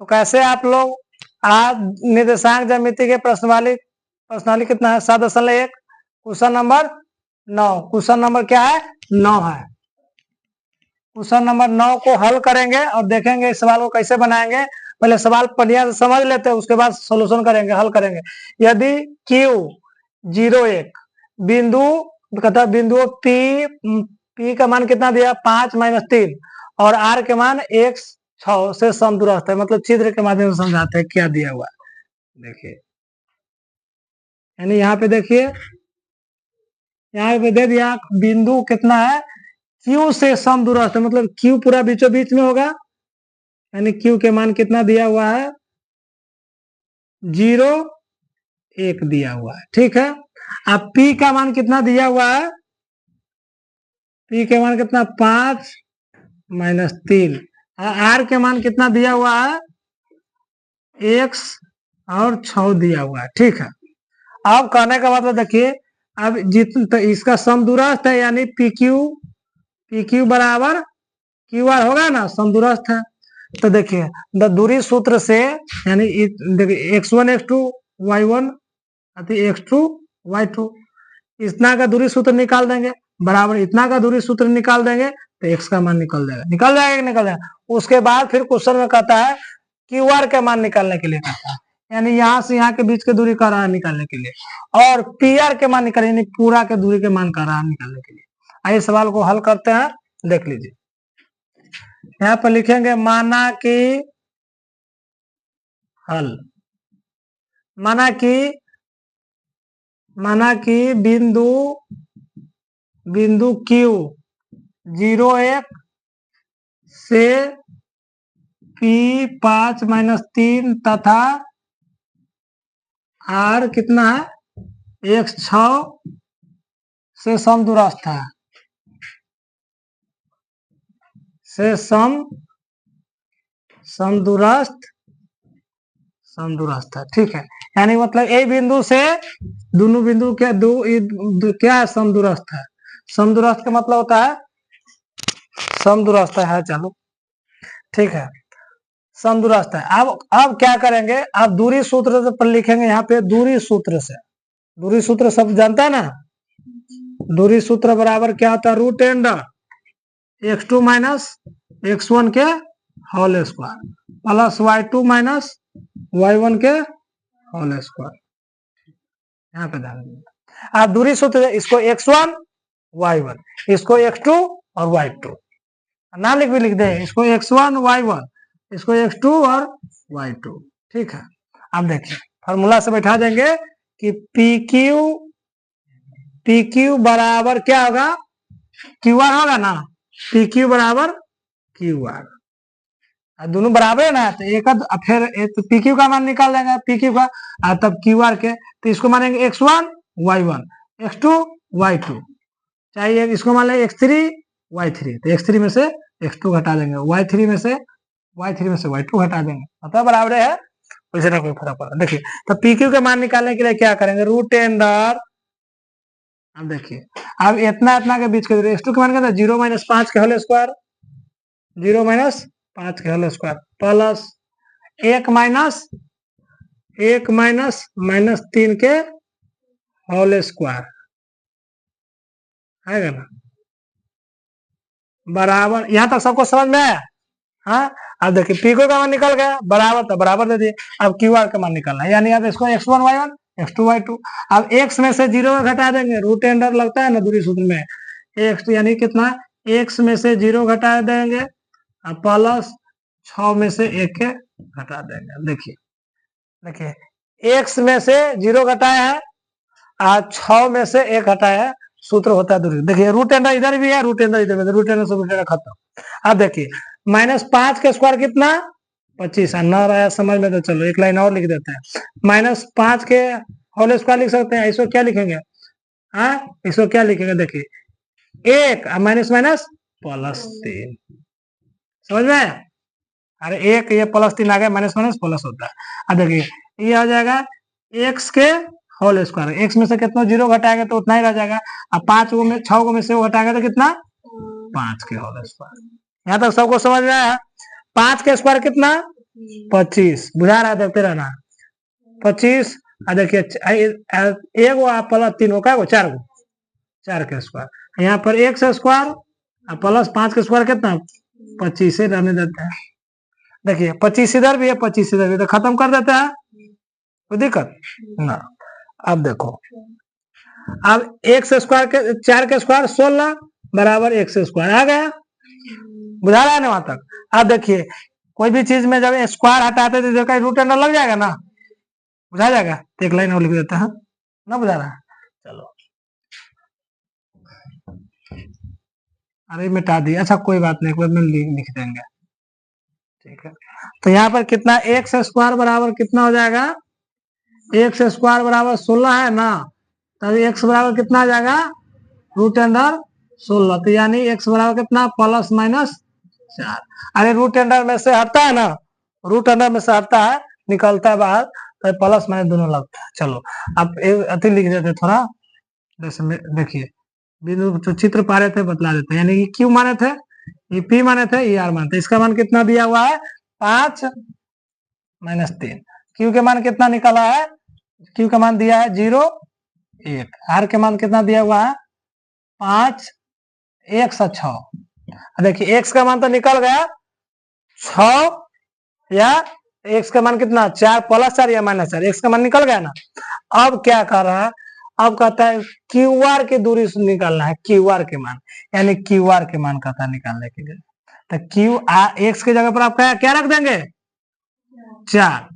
तो कैसे आप लोग आज निर्देशांक ज्यामिति के प्रश्नावली कितना है 7.1 क्वेश्चन नंबर 9। क्वेश्चन नंबर क्या है 9 है। क्वेश्चन नंबर 9 को हल करेंगे और देखेंगे इस सवाल को कैसे बनाएंगे। पहले सवाल बढ़िया से समझ लेते हैं, उसके बाद सोल्यूशन करेंगे, हल करेंगे। यदि Q 0,1 बिंदु कहता बिंदु P का मान कितना दिया 5 - 3 और R के मान 1 6 से समदूरस्थ है, मतलब चित्र के माध्यम से समझाते हैं क्या दिया हुआ है। देखिए यानी यहाँ पे देखिए, यहाँ पे दे दिया बिंदु कितना है Q से समदूरस्थ है, मतलब Q पूरा बीचों बीच में होगा, यानी Q के मान कितना दिया हुआ है 0,1 दिया हुआ है। ठीक है, अब P का मान कितना दिया हुआ है, P के मान कितना 5 - 3, R के मान कितना दिया हुआ है 1 और 6 दिया हुआ है। ठीक है, अब कहने का मतलब देखिए, अब तो इसका समदूरस्थ है, यानी PQ बराबर QR होगा ना, समदूरस्थ है। तो देखिए दूरी सूत्र से, यानी देखिए x1 x2 y1 x2 y2, इतना का दूरी सूत्र निकाल देंगे बराबर इतना का दूरी सूत्र निकाल देंगे तो x का मान निकल जाएगा कि निकल जाएगा। उसके बाद फिर क्वेश्चन में कहता है QR के मान निकालने के लिए कहता है, यानी यहाँ से यहाँ के बीच की दूरी का रहा निकालने के लिए, और PR के मान निकालने, यानी पूरा के दूरी के मान का रहा निकालने के लिए। आइए सवाल को हल करते हैं, देख लीजिए। यहाँ पर लिखेंगे माना कि बिंदु Q 0,1 से P 5 - 3 तथा R कितना है 1 6 से समदूरस्थ है, समदूरस्थ है। ठीक है, यानी मतलब ए बिंदु से दोनों बिंदु क्या है समदूरस्थ है। समदूरस्थ का मतलब होता है समदूरस्थ है, चलो ठीक है, समदूरस्थ है। अब क्या करेंगे, अब दूरी सूत्र से पर लिखेंगे, यहाँ पे दूरी सूत्र सब जानता है ना। दूरी सूत्र बराबर क्या होता है √x2 - x1 के whole square plus y2 - y1 के होल स्क्वायर। यहाँ पे ध्यान दीजिए, आप दूरी सूत्र इसको x1 y1, इसको x2 और y2 नाम लिख दे, इसको x1 y1, इसको x2 और y2। ठीक है, अब देखिए फॉर्मूला से बैठा देंगे कि PQ बराबर क्या होगा QR होगा ना, PQ बराबर QR, दोनों बराबर है ना, तो एक फिर तो PQ का मान निकाल देंगे, PQ का तब QR के, तो इसको मानेंगे x1 y1 x2 y2, चाहिए इसको मान लेंगे x3 y3, तो x3 में से x2 घटा देंगे, y3 में से y2 घटा देंगे, मतलब बराबर है, वैसे ना कोई फर्क पड़ा। देखिए तो PQ के मान निकालने के लिए क्या करेंगे √अंडर, अब देखिए अब इतना के बीच के दूरी x2 के मान कितना 0 - 5 के होल स्क्वायर, 0 - 5 के होल स्क्वायर प्लस 1 - -3 के होल स्क्वायर आएगा ना, बराबर। यहाँ तक सबको समझ में आया। हाँ, अब देखिए PQ का मान निकल गया, बराबर तो बराबर दे दिए। अब QR का मान निकालना है, यानी अब इसको x1 y1 x2 y2, अब x में से 0 घटा देंगे, √अंडर लगता है ना दूरी सूत्र में, x यानी कितना x में से 0 घटा देंगे प्लस 6 में से 1 घटा देंगे। देखिए x में से 0 घटाया है और 6 में से 1 घटाया है, सूत्र होता है दूरी। देखिए √अंडर इधर भी है, √अंडर इधर भी, √अंडर से √अंडर खत्म। अब देखिए -5 के स्क्वायर कितना 25, न रहा समझ में तो चलो एक लाइन और लिख देते हैं, -5 के होल स्क्वायर लिख सकते हैं, इसको क्या लिखेंगे, हाँ इसको क्या लिखेंगे, देखिए 1 माइनस प्लस 3, समझ में, अरे 1 ये +3 आ गया, माइनस प्लस होता है। अब देखिए ये आ जाएगा x के होल स्क्वायर, x में से कितना 0 घटाएंगे तो उतना ही रह जाएगा, अब 6 को में से वो घटाएंगे तो कितना 5 के होल स्क्वायर। यहाँ तक सबको समझ में आया। 5 के स्क्वायर कितना 25 बुझा रहा है, देखते रहना 25। देखिए एक वो प्लस 3 हो, क्या वो 4 गो, 4 के स्क्वायर, यहाँ पर x स्क्वायर प्लस 5 के स्क्वायर कितना 25 से रहने देते हैं। देखिए 25 इधर भी है 25 इधर भी, तो खत्म कर देते हैं, कोई दिक्कत ना। अब देखो, अब x स्क्वायर के 4 के स्क्वायर 16 बराबर x स्क्वायर आ गया, बुझा रहा है ना वहां तक। अब देखिए कोई भी चीज में जब स्क्वायर हटाते तो इसका रूट अंडर लग जाएगा ना, बुझा जाएगा, तो एक लाइन और लिख देते हैं ना, बुझा रहा है। चलो अरे मिटा दिया, अच्छा कोई बात नहीं, एक बार में लिख देंगे, ठीक है। तो यहाँ पर कितना एक्स स्क्वायर बराबर कितना हो जाएगा, एक्स स्क्वायर बराबर 16 है ना, तब एक्स बराबर कितना आ जाएगा रूट अंडर 16, तो यानी एक्स बराबर कितना प्लस माइनस 4। अरे रूट अंडर में से हटता है ना, रूट अंडर में से हटता है, निकलता है बाहर, तो प्लस माइनस दोनों लगता है। चलो अब अति लिख देते थोड़ा, जैसे देखिए बिंदु जो चित्र पा रहे थे बतला देते, यानी कि क्यू माने थे, ये पी माने थे, ये आर माने थे। इसका मान कितना दिया हुआ है 5 माइनस 3, क्यू के मान कितना निकला है, क्यू का मान दिया है 0 1, आर के मान कितना दिया हुआ है 5 1 से 6। देखिए एक्स का मान तो निकल गया 6, या एक्स का मान कितना 4 प्लस 4 या माइनस 4, एक्स का मान निकल गया ना। अब क्या कर रहा है, अब कहता है क्यू आर की दूरी निकालना है, क्यू आर के मान, यानी क्यू आर के मान कहता है निकालने के लिए। तो क्यू आर एक्स की जगह पर आप क्या रख देंगे 4,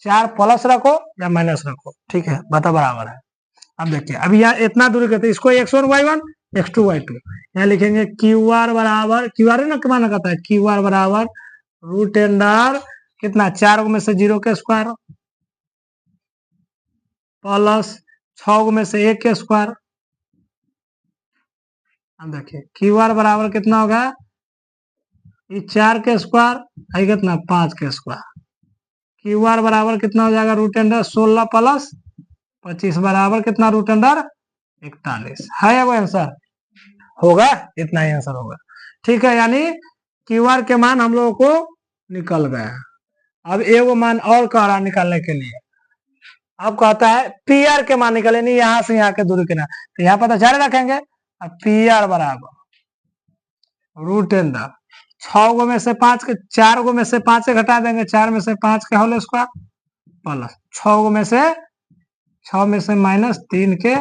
4 प्लस रखो या माइनस रखो, ठीक है, बता बराबर है। अब देखिए अभी यहाँ इतना दूरी कहते हैं, इसको x1 y1 x2 y2, यहाँ लिखेंगे क्यू आर बराबर, क्यू आर है ना माना कहता है, क्यू आर बराबर रूट अंडर कितना 4 में से 0 के स्क्वायर प्लस 6 में से 1 के स्क्वायर। अब देखिए क्यू आर बराबर कितना होगा, ये 4 के स्क्वायर है कितना 5 के स्क्वायर, क्यू आर बराबर कितना हो जाएगा रूट अंडर 16 प्लस 25 बराबर कितना रूट अंडर 41 है, वो आंसर होगा, इतना ही आंसर होगा, ठीक है। यानी क्यू आर के मान हम लोगों को निकल गया। अब एगो मान और कह रहा निकालने के लिए, अब कहता है पी आर के मान निकले, नहीं यहाँ से यहाँ के दूरी के ना, तो यहाँ पर तो 4 रखेंगे, अब पी आर बराबर रूट अंडर 6 गो में से 5 के, 4 गो में से 5 से घटा देंगे, 4 में से 5 के होल स्क्वायर प्लस 6 गो में से 6 में से माइनस 3 के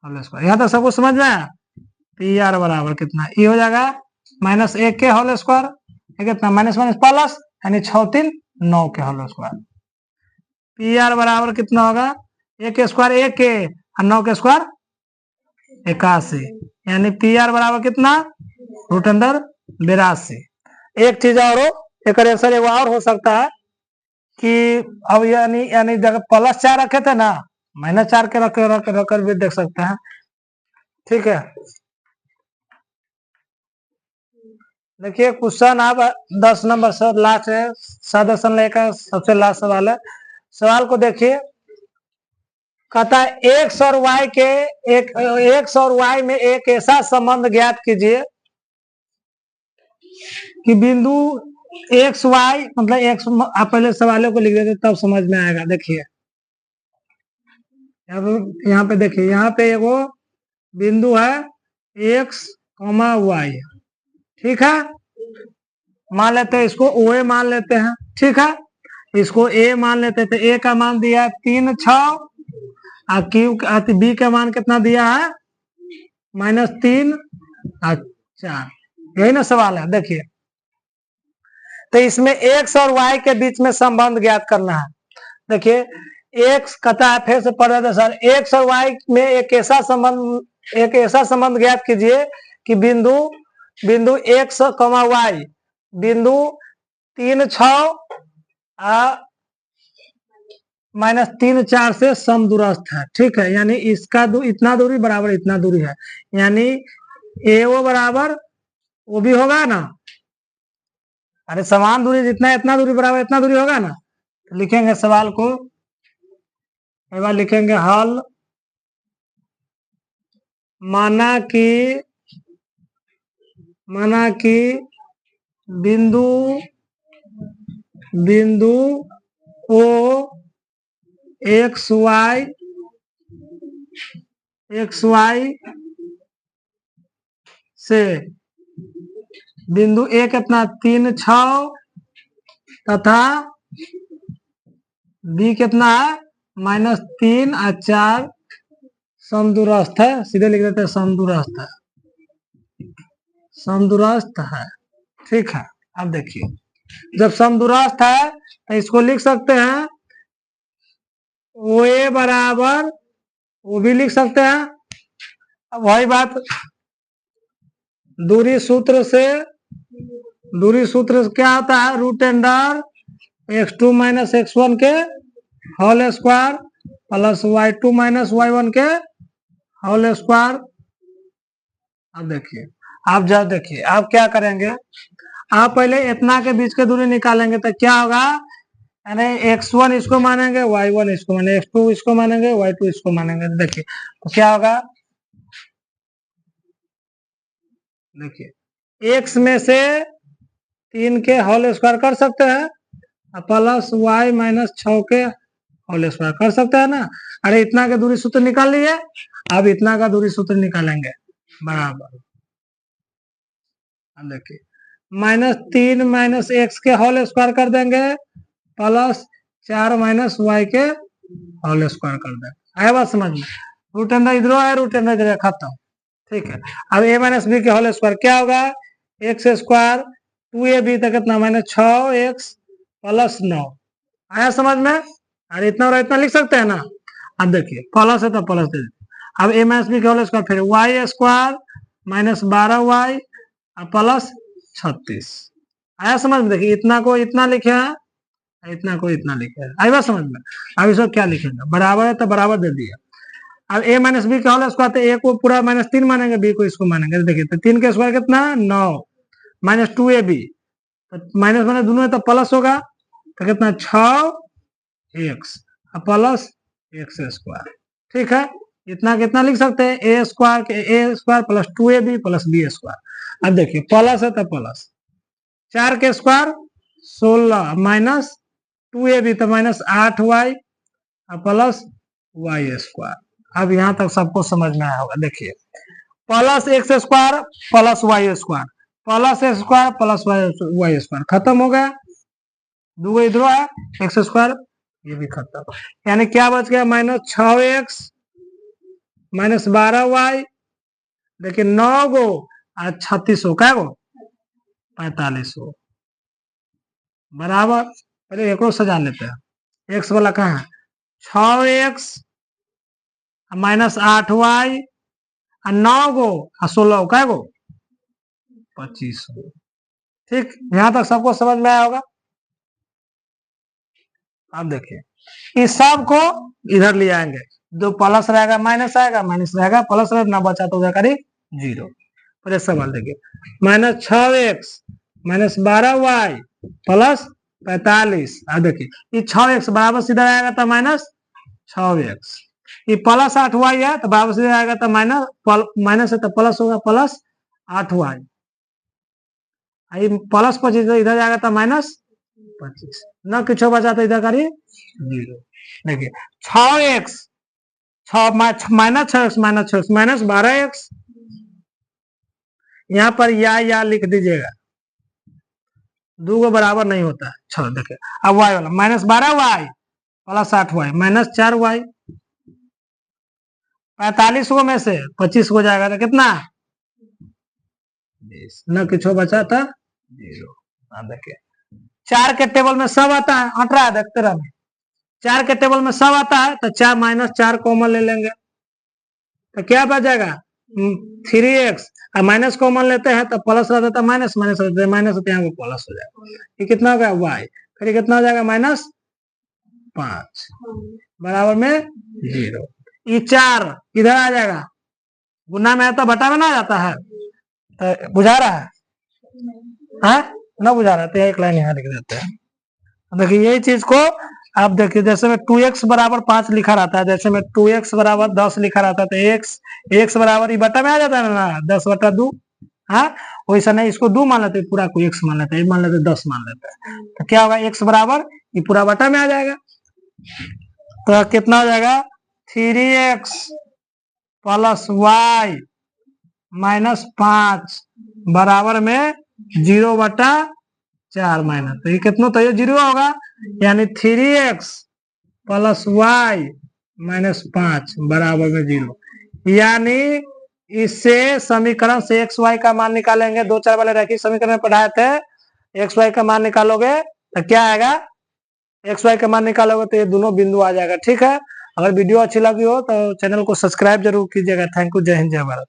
होल स्क्वायर। यहाँ तक सबको समझ में आया। पी आर बराबर कितना, ये हो जाएगा माइनस 1 के होल स्क्वायर, कितना माइनस माइनस प्लस, यानी 6 3 9 के होल स्क्वायर। पी आर बराबर कितना होगा 1 के स्क्वायर 1 के और 9 के स्क्वायर 81, यानी पी आर बराबर कितना रूट अंडर 82। एक चीज और हो, एक आंसर एक और हो सकता है कि अब यानी यानी जगह प्लस 4 रखे थे ना, माइनस 4 के रख भी देख सकते हैं, ठीक है। देखिए क्वेश्चन आप 10 नंबर से लास्ट है, सदस्य लेकर सबसे लास्ट सवाल है। सवाल को देखिए, कहता है एक्स और वाई के एक्स और वाई में एक ऐसा संबंध ज्ञात कीजिए कि बिंदु एक्स वाई, मतलब एक्स, आप पहले सवालों को लिख देते तब समझ में आएगा। देखिए यहाँ पे देखिए, यहाँ पे एगो बिंदु है एक्स कॉमा वाई, ठीक है, मान लेते हैं इसको ओ ए मान लेते हैं, ठीक है, इसको ए मान लेते थे, ए का मान दिया है 3 6, और क्यू बी का मान कितना दिया है -3 और 4, यही ना सवाल है। देखिए तो इसमें एक्स और वाई के बीच में संबंध ज्ञात करना है। देखिए एक्स कहता है, फिर से पढ़ रहे थे सर, एक्स और वाई में एक ऐसा संबंध ज्ञात कीजिए कि बिंदु एक्स कमा वाई बिंदु 3 6 -3 4 से समदूरस्थ है, ठीक है, यानी इसका इतना दूरी बराबर इतना दूरी है, यानी ए ओ बराबर वो भी होगा ना, अरे समान दूरी जितना इतना दूरी बराबर इतना दूरी होगा ना। तो लिखेंगे सवाल को, एक बार लिखेंगे हल, माना कि माना कि बिंदु ओ एक्स वाई से बिंदु ए कितना 3, 6 तथा बी कितना है -3 और 4 समदूरस्थ है। सीधे लिख देते हैं समदूरस्थ है। ठीक है, अब देखिए जब समदूरस्थ है तो इसको लिख सकते हैं ओ ए बराबर वो भी लिख सकते हैं। अब वही बात दूरी सूत्र से क्या होता है √* x2 - x1 के whole square plus y2 - y1 के होल स्क्वायर। अब देखिए आप क्या करेंगे, आप पहले इतना के बीच के दूरी निकालेंगे तो क्या होगा, यानी x1 इसको मानेंगे, y1 इसको मानेंगे, x2 इसको मानेंगे, y2 इसको मानेंगे। देखिए तो क्या होगा, देखिए x में से 3 के होल स्क्वायर कर सकते हैं प्लस y - 6 के होल स्क्वायर कर सकते हैं ना। अरे इतना का दूरी सूत्र निकाल लिए, अब इतना का दूरी सूत्र निकालेंगे बराबर, अब देखिए -3 - x के होल स्क्वायर कर देंगे प्लस 4 - y के होल स्क्वायर कर देंगे। आया बात समझ में, √* इधर है √* इधर खत्म। ठीक है, अब a - b के होल स्क्वायर क्या होगा, x स्क्वायर 2ab तक कितना -6x प्लस 9। आया समझ में, अरे इतना और इतना लिख सकते हैं ना। अब देखिए प्लस है तो प्लस दे दीजिए। अब a - b के होल स्क्वायर फिर y स्क्वायर -12y प्लस 36। आया समझ में, देखिए इतना को इतना लिखे हैं, इतना को इतना लिखे हैं। आई बात समझ में। अब इसको क्या लिखेंगे, बराबर है तो बराबर दे दिया। अब a - b का होल स्क्वायर तो a को पूरा -3 मानेंगे, b को इसको मानेंगे। देखिए तो 3 के स्क्वायर कितना 9 -2ab तो माइनस माइनस दोनों है तो प्लस होगा तो कितना 6x प्लस x स्क्वायर। ठीक है, इतना कितना लिख सकते हैं a square plus 2ab plus b square. अब देखिए प्लस है तो प्लस 4 के स्क्वायर 16 माइनस 2ab तो -8y प्लस y स्क्वायर। अब यहाँ तक सबको समझ में आया होगा। देखिए plus x square plus y square plus x square plus y square खत्म हो गया, दो इधर है x स्क्वायर ये भी खत्म। यानी क्या बच गया -6x -12y, देखिए 9 गो और 36 हो, क्या गो 45 हो बराबर। पहले एक सजा लेते हैं, x वाला कहाँ है 6x -8y 9 गो और 16 क्या गो 25 गो। ठीक, यहां तक सबको समझ में आया होगा। अब देखिए इस सब को इधर ले आएंगे, जो प्लस रहेगा माइनस आएगा, माइनस रहेगा प्लस रहेगा, ना बचा तो जाकर 0। फिर सवाल देखिए -6x -12y प्लस 45। अब देखिए ये 6x बराबर सीधा आएगा तो -6x, ये प्लस 8y है तो बराबर सीधा आएगा तो माइनस है तो प्लस होगा प्लस 8y, प्लस 25 इधर जाएगा तो -25, न कुछ बचा तो इधर करिए 0। देखिए 6x -6x यहाँ पर या लिख दीजिएगा, दो को बराबर नहीं होता है। चलो देखिए अब y वाला -12y प्लस 8y -4y, 45 को में से 25 को जाएगा तो कितना 20, न कुछ बचा था 0। देखिए 4 के टेबल में सब आता है, हट रहा है देखते रहे, 4 के टेबल में सब आता है तो 4 -4 कॉमन ले लेंगे तो क्या बचेगा 3x, और माइनस कॉमन लेते हैं तो प्लस रहता था माइनस रहता है माइनस होते हैं प्लस हो जाएगा। ये कितना हो गया y, फिर कितना हो जाएगा -5 बराबर में 0। ये 4 इधर आ जाएगा, गुना में आता बटा में ना जाता है, तो बुझा रहा है ना बुझा रहा है तो एक लाइन यहाँ लिख देते हैं। देखिए यही चीज को आप देखिए, जैसे में 2x बराबर 5 लिखा रहता है, जैसे में 2x बराबर 10 लिखा रहता है तो x बराबर बटा में आ जाता है ना 10/2, हाँ, वैसा नहीं, इसको 2 मान लेते हैं, पूरा को x मान लेते हैं, मान लेते हैं 10 मान लेते हैं, तो क्या होगा x बराबर ये पूरा बटा में आ जाएगा, तो कितना हो जाएगा 3x प्लस वाई माइनस 5 बराबर में 0/4 माइनस, तो ये कितना, तो ये 0 होगा, यानी 3x प्लस वाई माइनस 5 बराबर में 0, यानी इससे समीकरण से एक्स वाई का मान निकालेंगे, 2 4 वाले रैखिक समीकरण में पढ़ाए थे, एक्स वाई का मान निकालोगे तो क्या आएगा, एक्स वाई का मान निकालोगे तो ये दोनों बिंदु आ जाएगा। ठीक है, अगर वीडियो अच्छी लगी हो तो चैनल को सब्सक्राइब जरूर कीजिएगा। थैंक यू, जय हिंद जय भारत।